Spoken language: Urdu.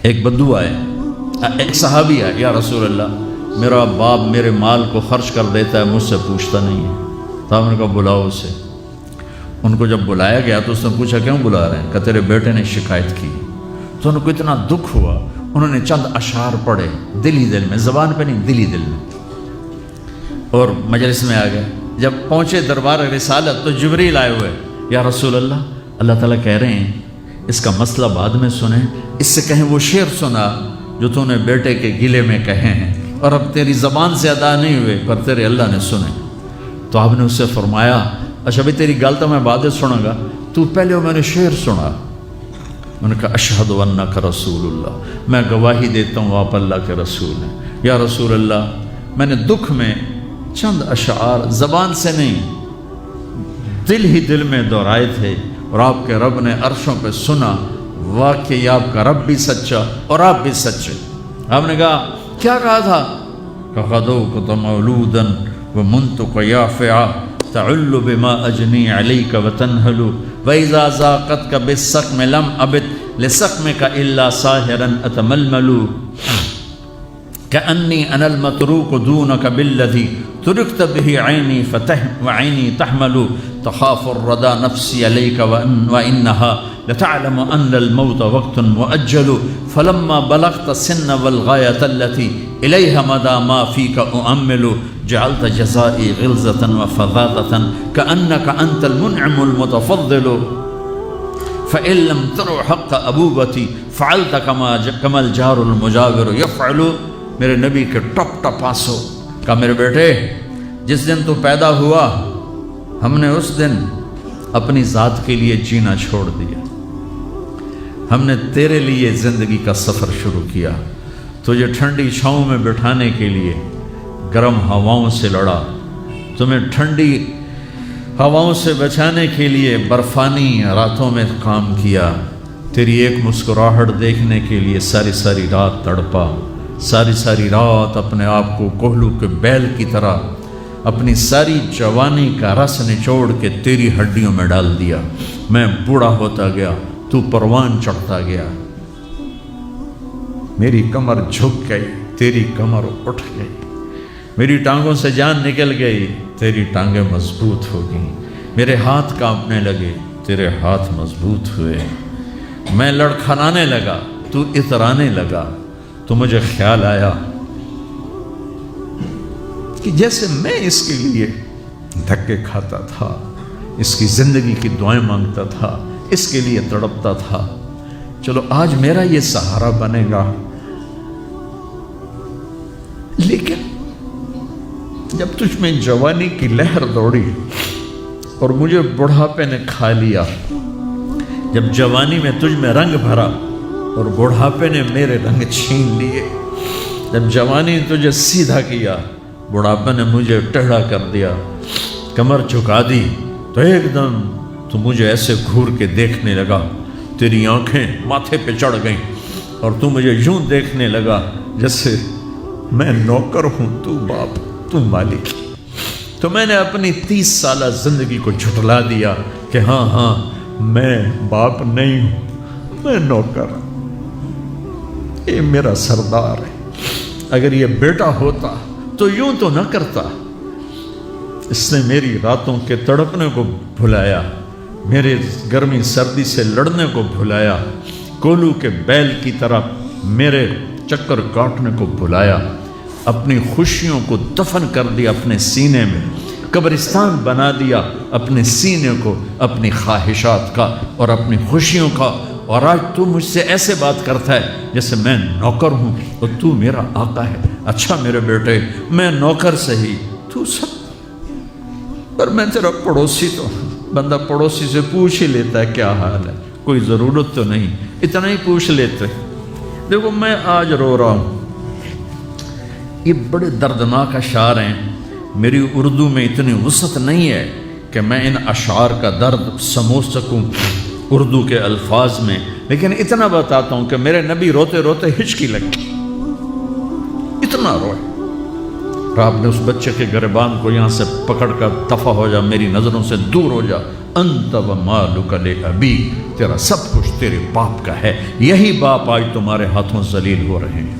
ایک بدو آئے، ایک صحابی ہے، یا رسول اللہ میرا باپ میرے مال کو خرچ کر دیتا ہے، مجھ سے پوچھتا نہیں ہے۔ تو آپ نے کہا بلاؤ اسے۔ ان کو جب بلایا گیا تو اس نے پوچھا کیوں بلا رہے ہیں؟ کہ تیرے بیٹے نے شکایت کی۔ تو ان کو اتنا دکھ ہوا، انہوں نے چند اشعار پڑھے دلی دل میں، زبان پہ نہیں دلی دل میں، اور مجلس میں آ گئے۔ جب پہنچے دربار رسالت تو جبریل آئے ہوئے، یا رسول اللہ اللہ تعالیٰ کہہ رہے ہیں اس کا مسئلہ بعد میں سنیں، اس سے کہیں وہ شعر سنا جو تو نے بیٹے کے گلے میں کہے ہیں، اور اب تیری زبان سے ادا نہیں ہوئے پر تیرے اللہ نے سنے۔ تو آپ نے اس سے فرمایا اچھا بھائی تیری گل تو میں بعد سنوں گا، تو پہلے میں نے شعر سنا۔ انہوں نے کہا اشہد انک رسول اللہ، میں گواہی دیتا ہوں آپ اللہ کے رسول ہیں۔ یا رسول اللہ میں نے دکھ میں چند اشعار زبان سے نہیں دل ہی دل میں دہرائے تھے، اور آپ کے رب نے عرشوں پہ سنا، واقعی آپ کا رب بھی سچا اور آپ بھی سچے۔ آپ نے کہا کیا کہا تھا؟ کہ غدوت مولودا ومنتک یافعا تعل بما اجنی علیک وتنہل وإذا ذاقتک بالسقم لم ابت لسقمک الا ساہرا اتململ کأنی انا المتروک دونک بالذی ترکت به عینی وعینی تحمل تخاف الردى نفسی علیک وإنها لتعلم أن الموت وقت مؤجل فلما بلغت السن والغاية التي إليها مدى ما فيك أؤمل جعلت جزائي غلظة وفظاظة كأنك أنت المنعم المتفضل فإن لم تروا حق أبوبتي فعلت كما الجار المجاور يفعل۔ میرے نبی کے ٹپ ٹپ آنسو۔ کہا میرے بیٹے جس دن تو پیدا ہوا ہم نے اس دن اپنی ذات کے لیے جینا چھوڑ دیا، ہم نے تیرے لیے زندگی کا سفر شروع کیا، تجھے ٹھنڈی چھاؤں میں بٹھانے کے لیے گرم ہواؤں سے لڑا، تمہیں ٹھنڈی ہواؤں سے بچانے کے لیے برفانی راتوں میں کام کیا، تیری ایک مسکراہٹ دیکھنے کے لیے ساری ساری رات تڑپا، ساری ساری رات اپنے آپ کو کوہلو کے بیل کی طرح اپنی ساری جوانی کا رس نچوڑ کے تیری ہڈیوں میں ڈال دیا۔ میں بوڑھا ہوتا گیا، تو پروان چڑھتا گیا، میری کمر جھک گئی، تیری کمر اٹھ گئی، میری ٹانگوں سے جان نکل گئی، تیری ٹانگیں مضبوط ہو گئیں، میرے ہاتھ کانپنے لگے، تیرے ہاتھ مضبوط ہوئے، میں لڑکھڑانے لگا، تو اترانے لگا، تو مجھے خیال آیا کہ جیسے میں اس کے لیے دھکے کھاتا تھا، اس کی زندگی کی دعائیں مانگتا تھا، اس کے لیے تڑپتا تھا، چلو آج میرا یہ سہارا بنے گا۔ لیکن جب تجھ میں جوانی کی لہر دوڑی اور مجھے بڑھاپے نے کھا لیا، جب جوانی میں تجھ میں رنگ بھرا اور بڑھاپے نے میرے رنگ چھین لیے، جب جوانی نے تجھے سیدھا کیا، بڑھاپے نے مجھے ٹیڑھا کر دیا، کمر جھکا دی، تو ایک دم تو مجھے ایسے گھور کے دیکھنے لگا، تیری آنکھیں ماتھے پہ چڑھ گئیں اور تو مجھے یوں دیکھنے لگا جیسے میں نوکر ہوں، تو باپ، تو مالک۔ تو میں نے اپنی 30 سالہ زندگی کو جھٹلا دیا کہ ہاں میں باپ نہیں ہوں، میں نوکر ہوں، یہ میرا سردار ہے، اگر یہ بیٹا ہوتا تو یوں تو نہ کرتا۔ اس نے میری راتوں کے تڑپنے کو بھلایا، میرے گرمی سردی سے لڑنے کو بھلایا، کولو کے بیل کی طرح میرے چکر کاٹنے کو بھلایا، اپنی خوشیوں کو دفن کر دیا اپنے سینے میں، قبرستان بنا دیا اپنے سینے کو، اپنی خواہشات کا اور اپنی خوشیوں کا، اور آج تو مجھ سے ایسے بات کرتا ہے جیسے میں نوکر ہوں اور تو میرا آقا ہے۔ اچھا میرے بیٹے میں نوکر سہی، تو سب، پر میں تیرا پڑوسی تو بندہ پڑوسی سے پوچھ ہی لیتا ہے کیا حال ہے، کوئی ضرورت تو نہیں، اتنا ہی پوچھ لیتے۔ دیکھو میں آج رو رہا ہوں، یہ بڑے دردناک اشعار ہیں، میری اردو میں اتنی وسعت نہیں ہے کہ میں ان اشعار کا درد سمجھ سکوں اردو کے الفاظ میں، لیکن اتنا بتاتا ہوں کہ میرے نبی روتے روتے ہچکی لگی، اتنا روئے، اور آپ نے اس بچے کے گریبان کو یہاں سے پکڑ کر دفع ہو جا، میری نظروں سے دور ہو جا، انت و مالک لابی، تیرا سب کچھ تیرے باپ کا ہے، یہی باپ آج تمہارے ہاتھوں ذلیل ہو رہے ہیں۔